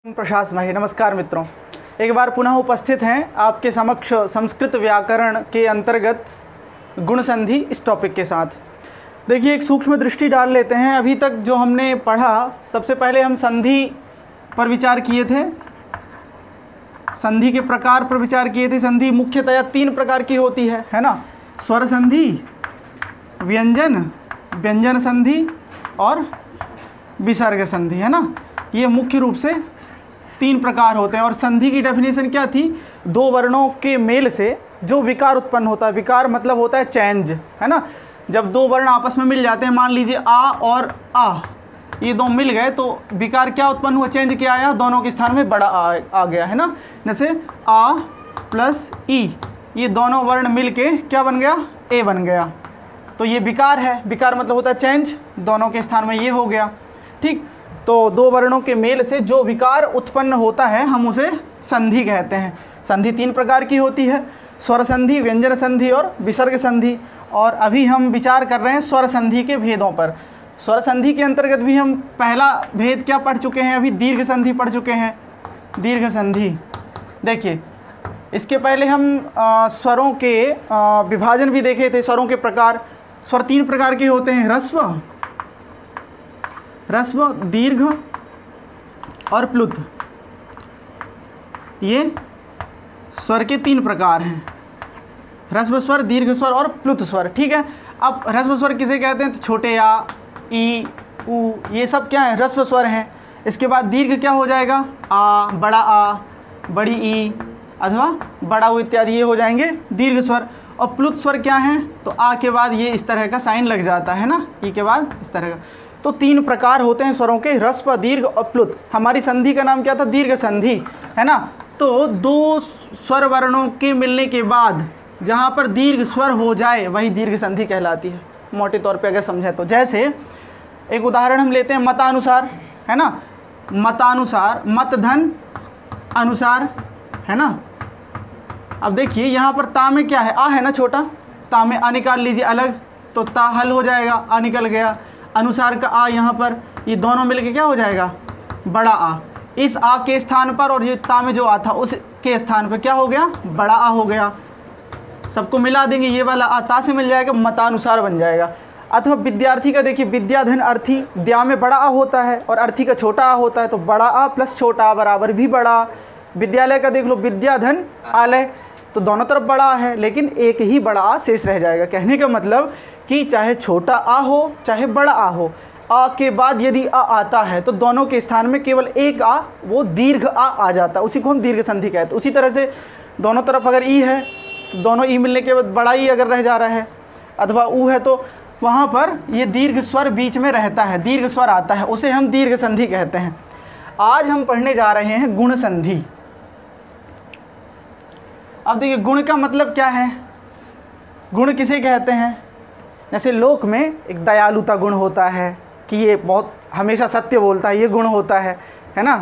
प्रशास भाई, नमस्कार मित्रों। एक बार पुनः उपस्थित हैं आपके समक्ष संस्कृत व्याकरण के अंतर्गत गुण संधि इस टॉपिक के साथ। देखिए, एक सूक्ष्म दृष्टि डाल लेते हैं। अभी तक जो हमने पढ़ा, सबसे पहले हम संधि पर विचार किए थे, संधि के प्रकार पर विचार किए थे। संधि मुख्यतया 3 प्रकार की होती है ना? स्वर संधि, व्यंजन संधि और विसर्ग संधि, है ना? ये मुख्य रूप से 3 प्रकार होते हैं। और संधि की डेफिनेशन क्या थी? 2 वर्णों के मेल से जो विकार उत्पन्न होता है। विकार मतलब होता है चेंज, है ना? जब 2 वर्ण आपस में मिल जाते हैं, मान लीजिए आ और आ, ये 2 मिल गए तो विकार क्या उत्पन्न हुआ? चेंज क्या आया? दोनों के स्थान में बड़ा आ गया, है ना? जैसे आ प्लस ई, ये दोनों वर्ण मिल के क्या बन गया? ए बन गया। तो ये विकार है। विकार मतलब होता है चेंज, दोनों के स्थान में ये हो गया। ठीक, तो 2 वर्णों के मेल से जो विकार उत्पन्न होता है हम उसे संधि कहते हैं। संधि 3 प्रकार की होती है, स्वर संधि, व्यंजन संधि और विसर्ग संधि। और अभी हम विचार कर रहे हैं स्वर संधि के भेदों पर। स्वर संधि के अंतर्गत भी हम पहला भेद क्या पढ़ चुके हैं? अभी दीर्घ संधि पढ़ चुके हैं। दीर्घ संधि, देखिए, इसके पहले हम स्वरों के विभाजन भी देखे थे, स्वरों के प्रकार। स्वर 3 प्रकार के होते हैं, ह्रस्व, दीर्घ और प्लुत। ये स्वर के 3 प्रकार हैं, ह्रस्व स्वर, दीर्घ स्वर और प्लुत स्वर। ठीक है, अब ह्रस्व स्वर किसे कहते हैं? तो छोटे आ, ई, उ, ये सब क्या है? ह्रस्व स्वर हैं। इसके बाद दीर्घ क्या हो जाएगा? आ, बड़ा आ, बड़ी ई अथवा बड़ा उ इत्यादि, ये हो जाएंगे दीर्घ स्वर। और प्लुत स्वर क्या हैं? तो आ के बाद ये इस तरह का साइन लग जाता है ना, ई के बाद इस तरह का। तो 3 प्रकार होते हैं स्वरों के, ह्रस्व, दीर्घ और प्लुत। हमारी संधि का नाम क्या था? दीर्घ संधि, है ना? तो 2 स्वर वर्णों के मिलने के बाद जहाँ पर दीर्घ स्वर हो जाए वही दीर्घ संधि कहलाती है, मोटे तौर पे अगर समझें तो। जैसे एक उदाहरण हम लेते हैं, मतानुसार, है ना? मतानुसार, मत धन अनुसार, है ना? अब देखिए यहाँ पर ता में क्या है? आ है ना छोटा, ता में आ निकाल लीजिए अलग, तो ता हल हो जाएगा, आ निकल गया। अनुसार का आ यहाँ पर, ये दोनों मिलके क्या हो जाएगा? बड़ा आ। इस आ के स्थान पर और ये ता में जो आ था उसके स्थान पर क्या हो गया? बड़ा आ हो गया। सबको मिला देंगे, ये वाला आ ता से मिल जाएगा, मतानुसार बन जाएगा। अथवा विद्यार्थी का देखिए, विद्याधन अर्थी, द्या में बड़ा आ होता है और अर्थी का छोटा आ होता है, तो बड़ा आ प्लस छोटा आ बराबर भी बड़ा। विद्यालय का देख लो, विद्याधन आलय, तो दोनों तरफ बड़ा आ है लेकिन एक ही बड़ा आ शेष रह जाएगा। कहने का मतलब कि चाहे छोटा आ हो चाहे बड़ा आ हो, आ के बाद यदि आ आता है तो दोनों के स्थान में केवल एक आ, वो दीर्घ आ जाता है, उसी को हम दीर्घ संधि कहते हैं। उसी तरह से दोनों तरफ अगर ई है तो दोनों ई मिलने के बाद बड़ा ई अगर रह जा रहा है, अथवा ऊ है तो वहाँ पर ये दीर्घ स्वर बीच में रहता है, दीर्घ स्वर आता है, उसे हम दीर्घ संधि कहते हैं। आज हम पढ़ने जा रहे हैं गुण संधि। अब देखिए, गुण का मतलब क्या है? गुण किसे कहते हैं? जैसे लोक में एक दयालुता गुण होता है कि ये बहुत हमेशा सत्य बोलता है, ये गुण होता है ना?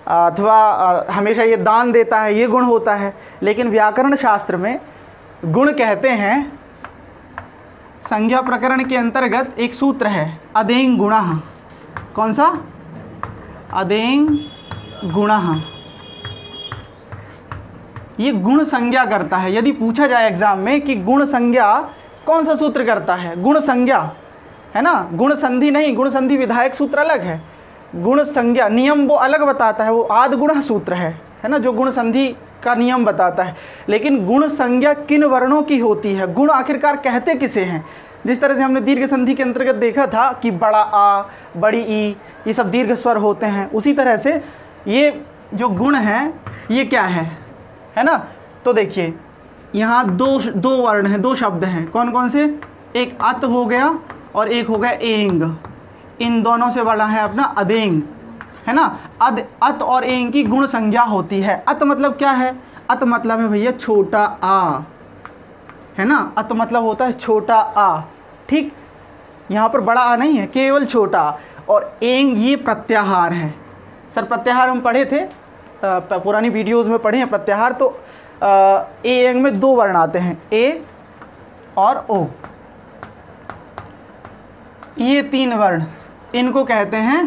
अथवा हमेशा ये दान देता है, ये गुण होता है। लेकिन व्याकरण शास्त्र में गुण कहते हैं, संज्ञा प्रकरण के अंतर्गत एक सूत्र है, अदेंग गुणः। कौन सा? अदेंग गुणः। ये गुण संज्ञा करता है। यदि पूछा जाए एग्जाम में कि गुण संज्ञा कौन सा सूत्र करता है? गुण संज्ञा, है ना? गुण संधि नहीं, गुण संधि विधायक सूत्र अलग है, गुण संज्ञा नियम वो अलग बताता है, वो आद गुण सूत्र है ना, जो गुण संधि का नियम बताता है। लेकिन गुण संज्ञा किन वर्णों की होती है? गुण आखिरकार कहते किसे हैं? जिस तरह से हमने दीर्घ संधि के अंतर्गत देखा था कि बड़ा आ, बड़ी ई, ये सब दीर्घ स्वर होते हैं, उसी तरह से ये जो गुण हैं ये क्या है ना? तो देखिए, यहाँ दो वर्ण हैं, 2 शब्द हैं। कौन कौन से? एक अत हो गया और एक हो गया एंग। इन दोनों से बड़ा है अपना अदेंग, है ना? अत और एंग की गुण संज्ञा होती है। अत मतलब क्या है? अत मतलब है भैया छोटा आ, है ना? अत मतलब होता है छोटा आ। ठीक, यहाँ पर बड़ा आ नहीं है, केवल छोटा आ। और एंग ये प्रत्याहार है। सर प्रत्याहार हम पढ़े थे, पुरानी वीडियोज़ में पढ़े हैं प्रत्याहार। तो ए एंग में 2 वर्ण आते हैं, ए और ओ। ये 3 वर्ण, इनको कहते हैं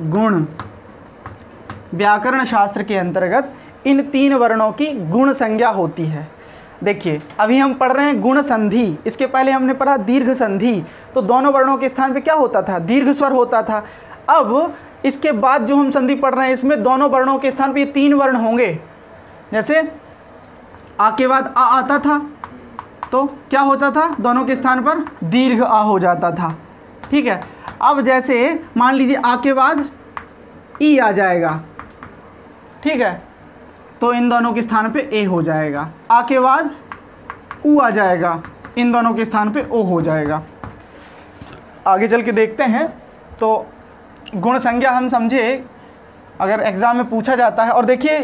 गुण। व्याकरण शास्त्र के अंतर्गत इन 3 वर्णों की गुण संज्ञा होती है। देखिए अभी हम पढ़ रहे हैं गुण संधि, इसके पहले हमने पढ़ा दीर्घ संधि। तो दोनों वर्णों के स्थान पे क्या होता था? दीर्घ स्वर होता था। अब इसके बाद जो हम संधि पढ़ रहे हैं इसमें दोनों वर्णों के स्थान पे ये 3 वर्ण होंगे। जैसे आ के बाद आ आता था तो क्या होता था? दोनों के स्थान पर दीर्घ आ हो जाता था। ठीक है। अब जैसे मान लीजिए आ के बाद ई आ जाएगा, ठीक है, तो इन दोनों के स्थान पे ए हो जाएगा। आ के बाद ऊ आ जाएगा, इन दोनों के स्थान पे ओ हो जाएगा। आगे चल के देखते हैं। तो गुण संज्ञा हम समझे, अगर एग्ज़ाम में पूछा जाता है। और देखिए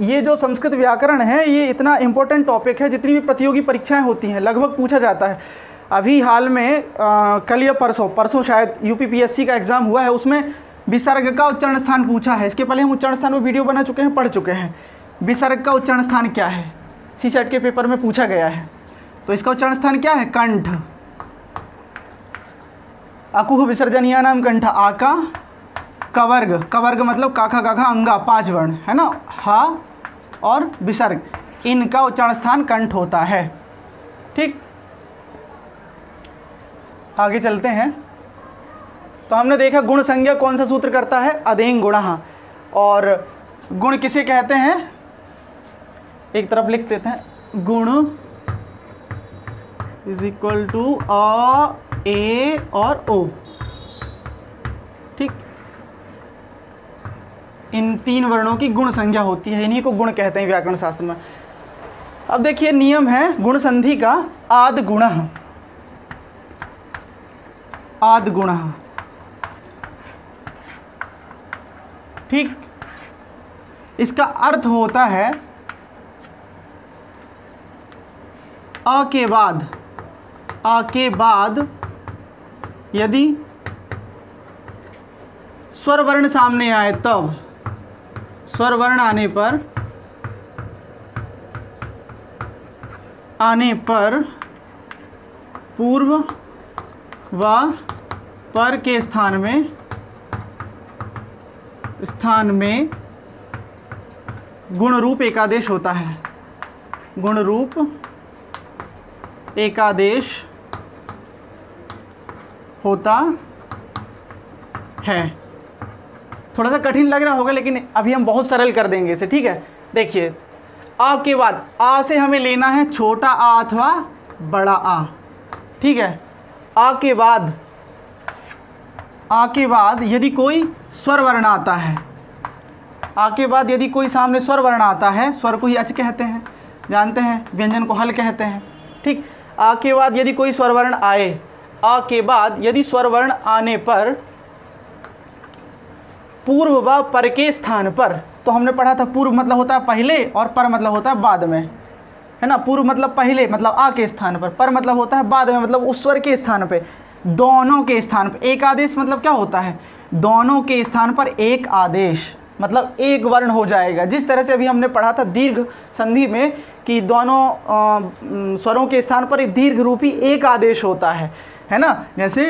ये जो संस्कृत व्याकरण है ये इतना इम्पोर्टेंट टॉपिक है, जितनी भी प्रतियोगी परीक्षाएं होती हैं लगभग पूछा जाता है। अभी हाल में कल या परसों शायद यूपीपीएससी का एग्ज़ाम हुआ है, उसमें विसर्ग का उच्चारण स्थान पूछा है। इसके पहले हम उच्चारण स्थान पर वीडियो बना चुके हैं, पढ़ चुके हैं। विसर्ग का उच्चारण स्थान क्या है? सीसेट के पेपर में पूछा गया है। तो इसका उच्चारण स्थान क्या है? कंठ। अकुह विसर्जनीय नाम कंठ। आका कवर्ग, कवर्ग मतलब काखा काखा अंगा 5 वर्ण है ना, हा और विसर्ग, इनका उच्चारण स्थान कंठ होता है। ठीक, आगे चलते हैं। तो हमने देखा गुण संज्ञा कौन सा सूत्र करता है? अदेंग गुणः। और गुण किसे कहते हैं? एक तरफ लिख देते हैं, गुण इज इक्वल टू अ, ए और ओ। ठीक, इन 3 वर्णों की गुण संज्ञा होती है, इन्हीं को गुण कहते हैं व्याकरण शास्त्र में। अब देखिए नियम है गुण संधि का, आद गुणः, आद गुणः। ठीक, इसका अर्थ होता है अ के बाद यदि स्वर वर्ण सामने आए तब, स्वर वर्ण आने पर पूर्व व पर के स्थान में गुण रूप एकादेश होता है। गुण रूप एकादेश होता है। थोड़ा सा कठिन लग रहा होगा लेकिन अभी हम बहुत सरल कर देंगे इसे। ठीक है, देखिए आ के बाद, आ से हमें लेना है छोटा आ अथवा बड़ा आ। ठीक है, आ के बाद यदि कोई स्वर वर्ण आता है, आ के बाद यदि कोई सामने स्वर वर्ण आता है, स्वर को ही अच कहते हैं, जानते हैं, व्यंजन को हल कहते हैं। ठीक, आ के बाद यदि कोई स्वर वर्ण आए, आ के बाद यदि स्वर वर्ण आने पर पूर्व व पर के स्थान पर, तो हमने पढ़ा था पूर्व मतलब होता है पहले और पर मतलब होता है बाद में, है ना। पूर्व मतलब पहले मतलब आ के स्थान पर मतलब होता है बाद में मतलब उस स्वर के स्थान पे, दोनों के स्थान पर। एक आदेश मतलब क्या होता है? दोनों के स्थान पर एक आदेश मतलब एक वर्ण हो जाएगा। जिस तरह से अभी हमने पढ़ा था दीर्घ संधि में कि दोनों स्वरों के स्थान पर एक दीर्घ रूपी एक आदेश होता है ना। जैसे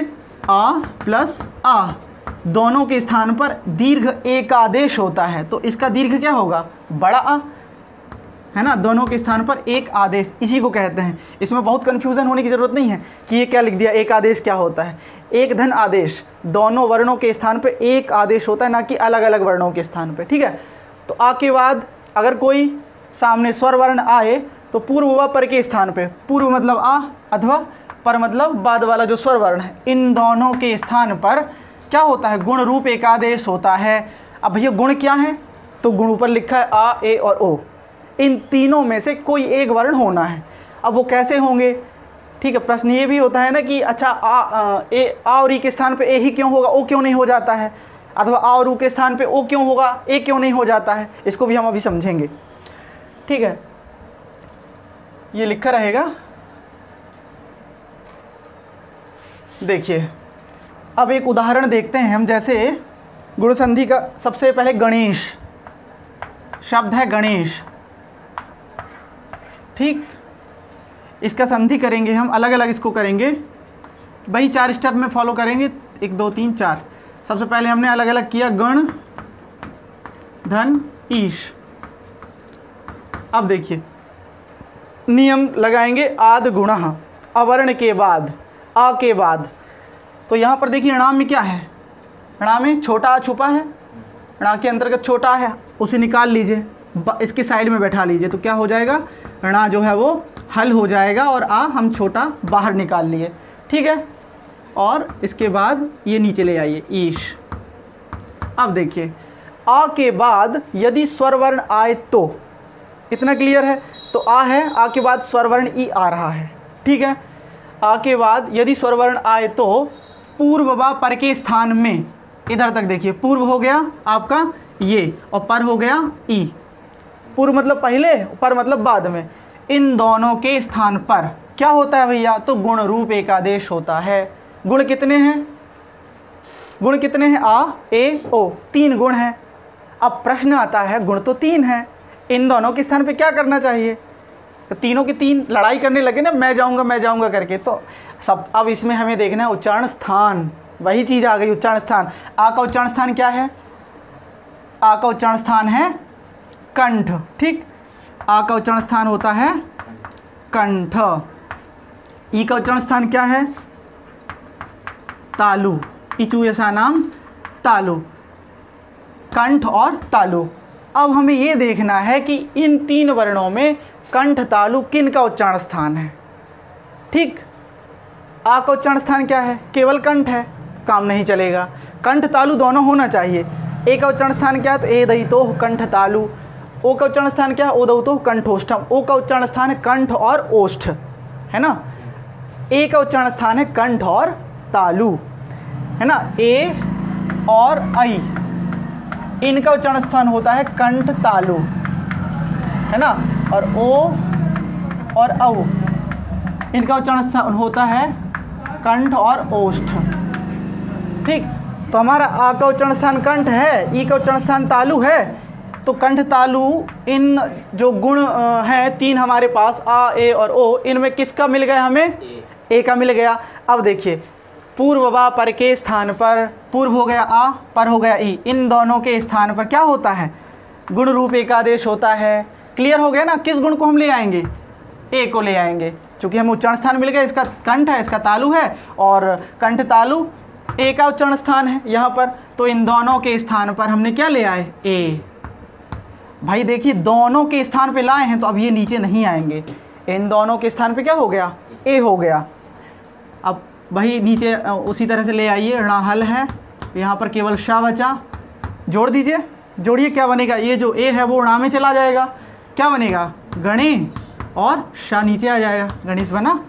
आ प्लस आ, दोनों के स्थान पर दीर्घ एक आदेश होता है, तो इसका दीर्घ क्या होगा? बड़ा आ, है ना। दोनों के स्थान पर एक आदेश, इसी को कहते हैं। इसमें बहुत कन्फ्यूज़न होने की ज़रूरत नहीं है कि ये क्या लिख दिया, एक आदेश क्या होता है। एक धन आदेश, दोनों वर्णों के स्थान पर एक आदेश होता है, ना कि अलग अलग वर्णों के स्थान पर। ठीक है, तो आ के बाद अगर कोई सामने स्वर वर्ण आए तो पूर्व व पर के स्थान पे, पूर्व मतलब आ अथवा पर मतलब बाद वाला जो स्वर वर्ण है, इन दोनों के स्थान पर क्या होता है? गुण रूप एकादेश होता है। अब भैया गुण क्या है? तो गुण ऊपर लिखा है आ, ए और ओ, इन तीनों में से कोई एक वर्ण होना है। अब वो कैसे होंगे? ठीक है, प्रश्न ये भी होता है ना कि अच्छा आ और ई के स्थान पे ए ही क्यों होगा, ओ क्यों नहीं हो जाता है, अथवा आ और ऊ के स्थान पे ओ क्यों होगा, ए क्यों नहीं हो जाता है। इसको भी हम अभी समझेंगे। ठीक है, ये लिखा रहेगा। देखिए अब एक उदाहरण देखते हैं हम। जैसे गुण संधि का सबसे पहले गणेश शब्द है, गणेश। ठीक, इसका संधि करेंगे हम, अलग अलग इसको करेंगे, वही 4 स्टेप में फॉलो करेंगे, 1 2 3 4। सबसे पहले हमने अलग अलग किया गण धन ईश। अब देखिए नियम लगाएंगे, आद गुणः, अवर्ण के बाद, आ के बाद। तो यहाँ पर देखिए ऋणाम में क्या है, ऋणाम में छोटा आ छुपा है, ऋणा के अंतर्गत छोटा है, उसे निकाल लीजिए, इसके साइड में बैठा लीजिए, तो क्या हो जाएगा, ऋणा जो है वो हल हो जाएगा और आ हम छोटा बाहर निकाल लिए, ठीक है। और इसके बाद ये नीचे ले आइए ईश। अब देखिए आ के बाद यदि स्वर वर्ण आए तो, इतना क्लियर है, तो आ है, आ के बाद स्वर वर्ण ई आ रहा है, ठीक है। आ के बाद यदि स्वर वर्ण आए तो पूर्व व पर के स्थान में, इधर तक देखिए, पूर्व हो गया आपका ये और पर हो गया ई। पूर्व मतलब पहले, पर मतलब बाद में, इन दोनों के स्थान पर क्या होता है भैया, तो गुण रूप एकादेश होता है। गुण कितने हैं, गुण कितने हैं, आ ए ओ, 3 गुण हैं। अब प्रश्न आता है गुण तो 3 हैं, इन दोनों के स्थान पे क्या करना चाहिए, तो तीनों की 3 लड़ाई करने लगे ना, मैं जाऊंगा करके, तो सब अब इसमें हमें देखना है उच्चारण स्थान, वही चीज़ आ गई, उच्चारण स्थान। आ का उच्चारण स्थान क्या है, आ का उच्चारण स्थान है कंठ, ठीक, आ का उच्चारण स्थान होता है कंठ। ई का उच्चारण स्थान क्या है, तालु, इचु ऐसा नाम तालु, कंठ और तालु। अब हमें ये देखना है कि इन 3 वर्णों में कंठ तालु किन का उच्चारण स्थान है, ठीक। आ का उच्चारण स्थान क्या है, केवल कंठ है, काम नहीं चलेगा, कंठ तालु दोनों होना चाहिए। ए का उच्चारण स्थान क्या है, तो ए दयितो कंठ तालु। ओ का उच्चारण स्थान क्या है, ओ दयितो कंठोष्ठम। ओ का उच्चारण स्थान है कंठ और ओष्ठ, है ना। ए का उच्चारण स्थान है कंठ और तालु, है ना। ए और आई, इनका उच्चारण स्थान होता है कंठ तालु, है ना। और ओ और औ, इनका उच्चारण स्थान होता है कंठ और ओष्ठ, ठीक। तो हमारा आ का उच्चारण स्थान कंठ है, ई का उच्चारण स्थान तालु है, तो कंठ तालु इन जो गुण हैं 3 हमारे पास, आ ए और ओ, इनमें किसका मिल गया हमें, ए का मिल गया। अब देखिए पूर्व व पर के स्थान पर, पूर्व हो गया आ, पर हो गया ई, इन दोनों के स्थान पर क्या होता है, गुण रूप एकादेश होता है। क्लियर हो गया ना, किस गुण को हम ले आएंगे, ए को ले आएंगे, क्योंकि हमें उच्चारण स्थान मिल गया, इसका कंठ है, इसका तालु है, और कंठ तालु ए का उच्चारण स्थान है यहाँ पर, तो इन दोनों के स्थान पर हमने क्या ले आए, ए। भाई देखिए दोनों के स्थान पे लाए हैं, तो अब ये नीचे नहीं आएंगे, इन दोनों के स्थान पे क्या हो गया, ए हो गया। अब वही नीचे उसी तरह से ले आइए, ऋणाहल है, यहाँ पर केवल शा बचा, जोड़ दीजिए, जोड़िए, क्या बनेगा, ये जो ए है वो ऋणा में चला जाएगा, क्या बनेगा, गणे, और शा नीचे आ जाएगा, गणेश बना,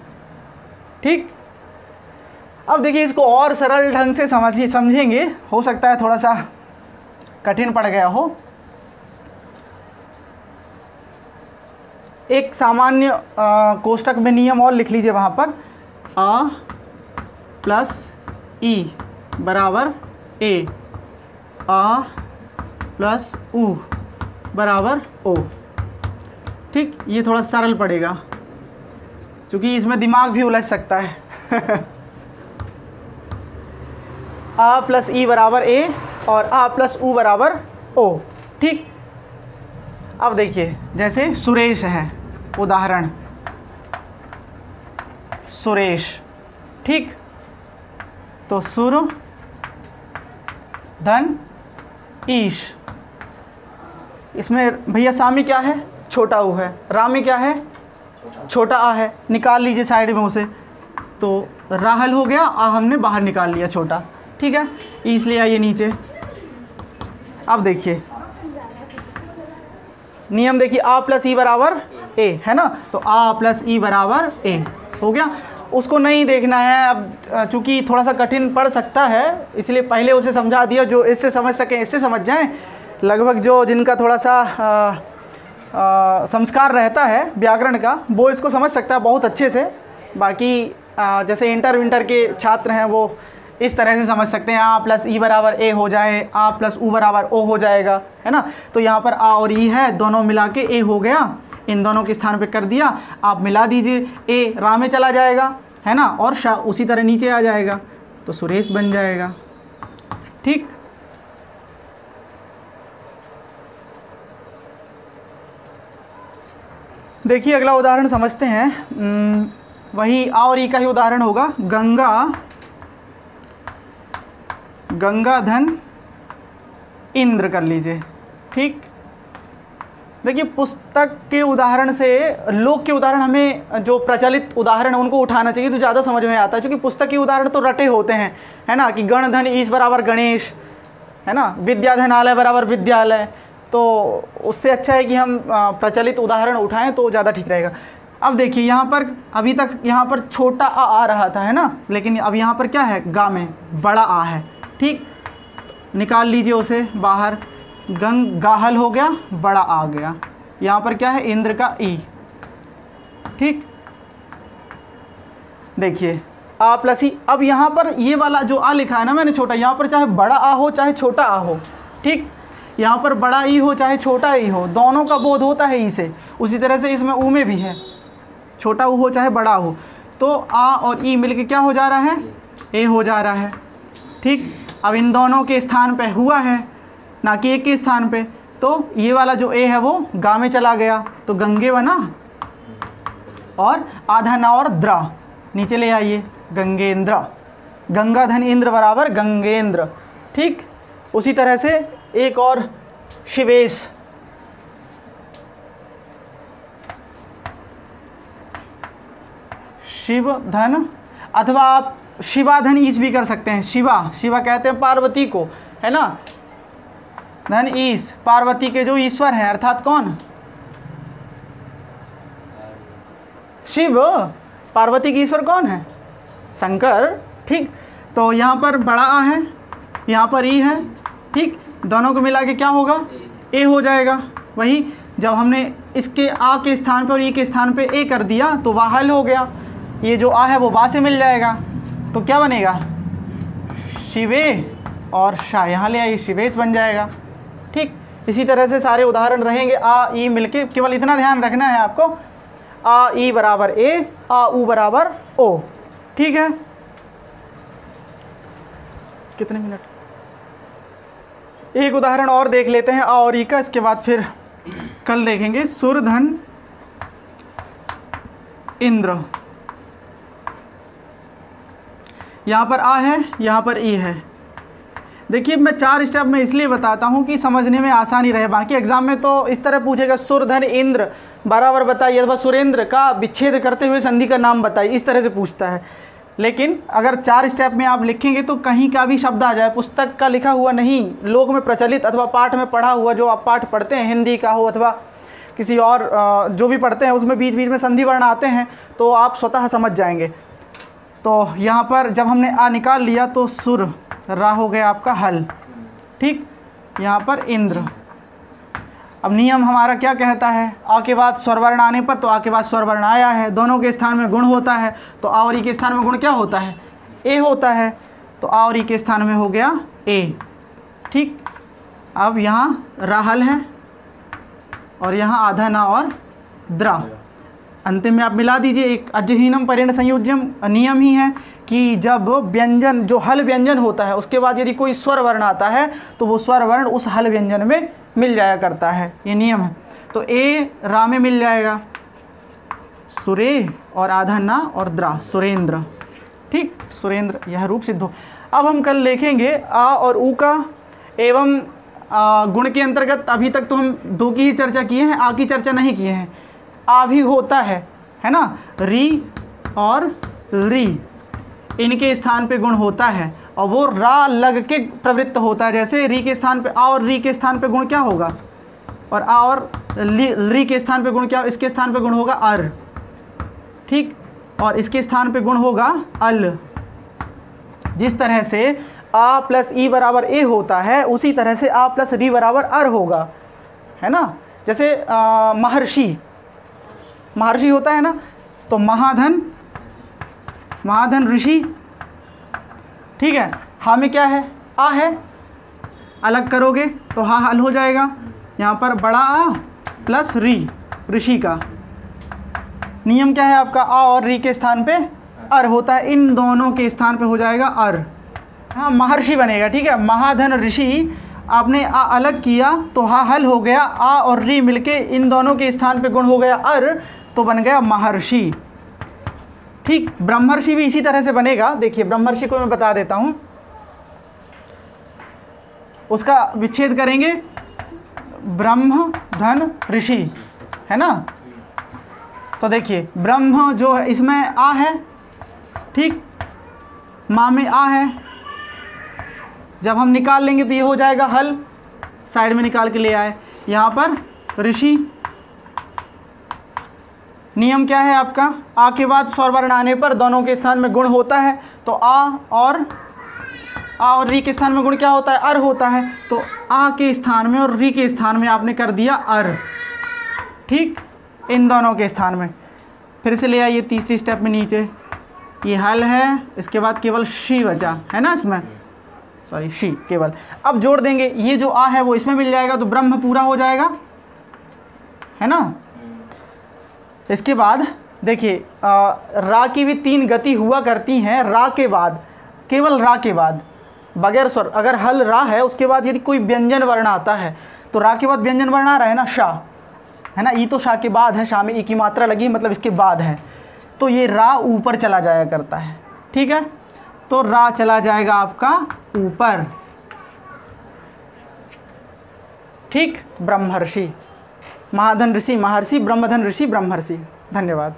ठीक। अब देखिए इसको और सरल ढंग से समझेंगे, हो सकता है थोड़ा सा कठिन पड़ गया हो। एक सामान्य कोष्टक में नियम और लिख लीजिए, वहाँ पर आ प्लस ई बराबर ए, आ प्लस ऊ बराबर ओ, ठीक। ये थोड़ा सरल पड़ेगा क्योंकि इसमें दिमाग भी उलझ सकता है। आ प्लस ई बराबर ए और आ प्लस ऊ बराबर ओ, ठीक। अब देखिए जैसे सुरेश है, उदाहरण सुरेश, ठीक। तो सुर धन ईश, इसमें भैया सामी क्या है, छोटा ऊ है, रा में क्या है, छोटा आ है, निकाल लीजिए साइड में उसे, तो राहल हो गया, आ हमने बाहर निकाल लिया छोटा, ठीक है, इसलिए आइए नीचे। अब देखिए नियम देखिए, आ प्लस ई बराबर ए, है ना, तो आ प्लस ई बराबर ए हो गया। उसको नहीं देखना है, अब चूंकि थोड़ा सा कठिन पड़ सकता है इसलिए पहले उसे समझा दिया, जो इससे समझ सकें इससे समझ जाएं। लगभग जो जिनका थोड़ा सा संस्कार रहता है व्याकरण का, वो इसको समझ सकता है बहुत अच्छे से। बाकी जैसे इंटर विंटर के छात्र हैं वो इस तरह से समझ सकते हैं, आ प्लस ई बराबर ए हो जाए, आ प्लस ऊ बराबर ओ हो जाएगा, है ना। तो यहाँ पर आ और ई है, दोनों मिला के ए हो गया, इन दोनों के स्थान पे कर दिया, आप मिला दीजिए, ए रा में चला जाएगा, है ना, और शा उसी तरह नीचे आ जाएगा, तो सुरेश बन जाएगा, ठीक। देखिए अगला उदाहरण समझते हैं। वही आ और ई का ही उदाहरण होगा। गंगा धन इंद्र कर लीजिए। ठीक, देखिए पुस्तक के उदाहरण से लोक के उदाहरण, हमें जो प्रचलित उदाहरण है उनको उठाना चाहिए तो ज़्यादा समझ में आता है, क्योंकि पुस्तक के उदाहरण तो रटे होते हैं, है ना, कि गण धन ईश बराबर गणेश, है ना, विद्या धन आलय बराबर विद्यालय। तो उससे अच्छा है कि हम प्रचलित उदाहरण उठाएं तो ज़्यादा ठीक रहेगा। अब देखिए यहाँ पर अभी तक यहाँ पर छोटा आ रहा था, है ना, लेकिन अब यहाँ पर क्या है, गा में बड़ा आ है। ठीक, निकाल लीजिए उसे बाहर। गाहल हो गया, बड़ा आ गया। यहाँ पर क्या है, इंद्र का ई। ठीक, देखिए आ प्लस ई। अब यहाँ पर ये वाला जो आ लिखा है ना मैंने छोटा, यहाँ पर चाहे बड़ा आ हो चाहे छोटा आ हो, ठीक, यहाँ पर बड़ा ई हो चाहे छोटा ई हो, दोनों का बोध होता है ई से। उसी तरह से इसमें ऊ में भी है, छोटा ऊ हो चाहे बड़ा हो। तो आ और ई मिलके क्या हो जा रहा है, ए हो जा रहा है। ठीक, अब इन दोनों के स्थान पे हुआ है, ना कि एक के स्थान पे। तो ये वाला जो ए है वो गा में चला गया, तो गंगे बना, और आधा ना और द्रा नीचे ले आइए, गंगेंद्र। गंगा धन इंद्र बराबर गंगेंद्र। ठीक, उसी तरह से एक और शिवेश, शिव धन, अथवा आप शिवा धन ईश भी कर सकते हैं। शिवा कहते हैं पार्वती को, है ना, धन ईश, पार्वती के जो ईश्वर हैं, अर्थात कौन, शिव। पार्वती के ईश्वर कौन है, शंकर। ठीक, तो यहाँ पर बड़ा आ है, यहाँ पर ई है। ठीक, दोनों को मिला के क्या होगा, ए हो जाएगा। वही जब हमने इसके आ के स्थान पे और ई के स्थान पे ए कर दिया तो वह हल हो गया। ये जो आ है वो बा से मिल जाएगा, तो क्या बनेगा, शिवे, और शाह यहाँ ले आइए, शिवेश बन जाएगा। ठीक, इसी तरह से सारे उदाहरण रहेंगे आ ई मिलके। केवल इतना ध्यान रखना है आपको, आ ई बराबर ए, आ ऊ बराबर ओ। ठीक है, कितने मिनट, एक उदाहरण और देख लेते हैं आ और ई का, इसके बाद फिर कल देखेंगे। सुरधन इंद्र, यहाँ पर आ है, यहाँ पर ई है। देखिए मैं 4 स्टेप में इसलिए बताता हूँ कि समझने में आसानी रहे। बाकी एग्जाम में तो इस तरह पूछेगा, सुरधन इंद्र बराबर बताइए, अथवा सुरेंद्र का विच्छेद करते हुए संधि का नाम बताइए, इस तरह से पूछता है। लेकिन अगर 4 स्टेप में आप लिखेंगे तो कहीं का भी शब्द आ जाए, पुस्तक का लिखा हुआ नहीं, लोक में प्रचलित अथवा पाठ में पढ़ा हुआ, जो आप पाठ पढ़ते हैं, हिंदी का हो अथवा किसी और जो भी पढ़ते हैं, उसमें बीच बीच में संधि वर्ण आते हैं, तो आप स्वतः समझ जाएंगे। तो यहाँ पर जब हमने आ निकाल लिया तो सुर, रा हो गया आपका हल। ठीक, यहाँ पर इंद्र। अब नियम हमारा क्या कहता है, आ के बाद स्वरवर्ण आने पर, तो आ के बाद स्वरवर्ण आया है, दोनों के स्थान में गुण होता है, तो आ और ई के स्थान में गुण क्या होता है, ए होता है। तो आ और ई के स्थान में हो गया ए। ठीक, अब यहाँ राहल है और यहाँ आधा ना और द्रा, अंतिम में आप मिला दीजिए। एक अजहीनम परिण संयोज्यम नियम ही है कि जब व्यंजन, जो हल व्यंजन होता है, उसके बाद यदि कोई स्वर वर्ण आता है तो वो स्वर वर्ण उस हल व्यंजन में मिल जाया करता है, ये नियम है। तो ए रा में मिल जाएगा, सुरे और आधा ना और द्रा, सुरेंद्र। ठीक, सुरेंद्र यह रूप सिद्ध हो। अब हम कल देखेंगे आ और ऊ का एवं गुण के अंतर्गत। अभी तक तो हम 2 की ही चर्चा किए हैं, आ की चर्चा नहीं किए हैं। आ भी होता है ना, री और री, इनके स्थान पे गुण होता है, और वो रा लग के प्रवृत्त होता है। जैसे री के स्थान पे आ और री के स्थान पे गुण क्या होगा, और आ और री के स्थान पे गुण क्या, इसके स्थान पे गुण होगा अर। ठीक, और इसके स्थान पे गुण होगा अल। जिस तरह से आ प्लस ई बराबर ए होता है, उसी तरह से आ प्लस री बराबर अर होगा, है ना। जैसे महर्षि होता है ना, तो महाधन ऋषि। ठीक है, हा में क्या है, आ है, अलग करोगे तो हा हल हो जाएगा। यहाँ पर बड़ा आ प्लस री, ऋषि का। नियम क्या है आपका, आ और री के स्थान पे अर होता है, इन दोनों के स्थान पे हो जाएगा अर। हाँ, महर्षि बनेगा। ठीक है, महाधन ऋषि आपने आ अलग किया तो हा हल हो गया, आ और री मिलके इन दोनों के स्थान पे गुण हो गया अर, तो बन गया महर्षि। ठीक, ब्रह्मर्षि भी इसी तरह से बनेगा। देखिए ब्रह्मर्षि को मैं बता देता हूँ, उसका विच्छेद करेंगे ब्रह्म धन ऋषि, है ना। तो देखिए ब्रह्म जो है इसमें आ है, ठीक, माँ में आ है, जब हम निकाल लेंगे तो ये हो जाएगा हल, साइड में निकाल के ले आए। यहाँ पर ऋषि, नियम क्या है आपका, आ के बाद स्वर वर्ण आने पर दोनों के स्थान में गुण होता है, तो आ और री के स्थान में गुण क्या होता है, अर होता है। तो आ के स्थान में और री के स्थान में आपने कर दिया अर, ठीक, इन दोनों के स्थान में। फिर से ले आइए तीसरी स्टेप में नीचे, ये हल है, इसके बाद केवल शी बचा है ना, इसमें सॉरी शी केवल। अब जोड़ देंगे, ये जो आ है वो इसमें मिल जाएगा, तो ब्रह्म पूरा हो जाएगा, है ना। इसके बाद देखिए रा की भी 3 गति हुआ करती हैं, रा के बाद, केवल रा के बाद बगैर स्वर, अगर हल रा है उसके बाद यदि कोई व्यंजन वर्ण आता है तो रा के बाद व्यंजन वर्ण आ रहा है ना, शाह, है ना, ई तो शाह के बाद है, शाह में ई की मात्रा लगी मतलब इसके बाद है, तो ये रा ऊपर चला जाया करता है, ठीक है। तो रा चला जाएगा आपका ऊपर, ठीक, ब्रह्मर्षि, महाधन ऋषि महर्षि, ब्रह्मधन ऋषि ब्रह्मर्षि। धन्यवाद।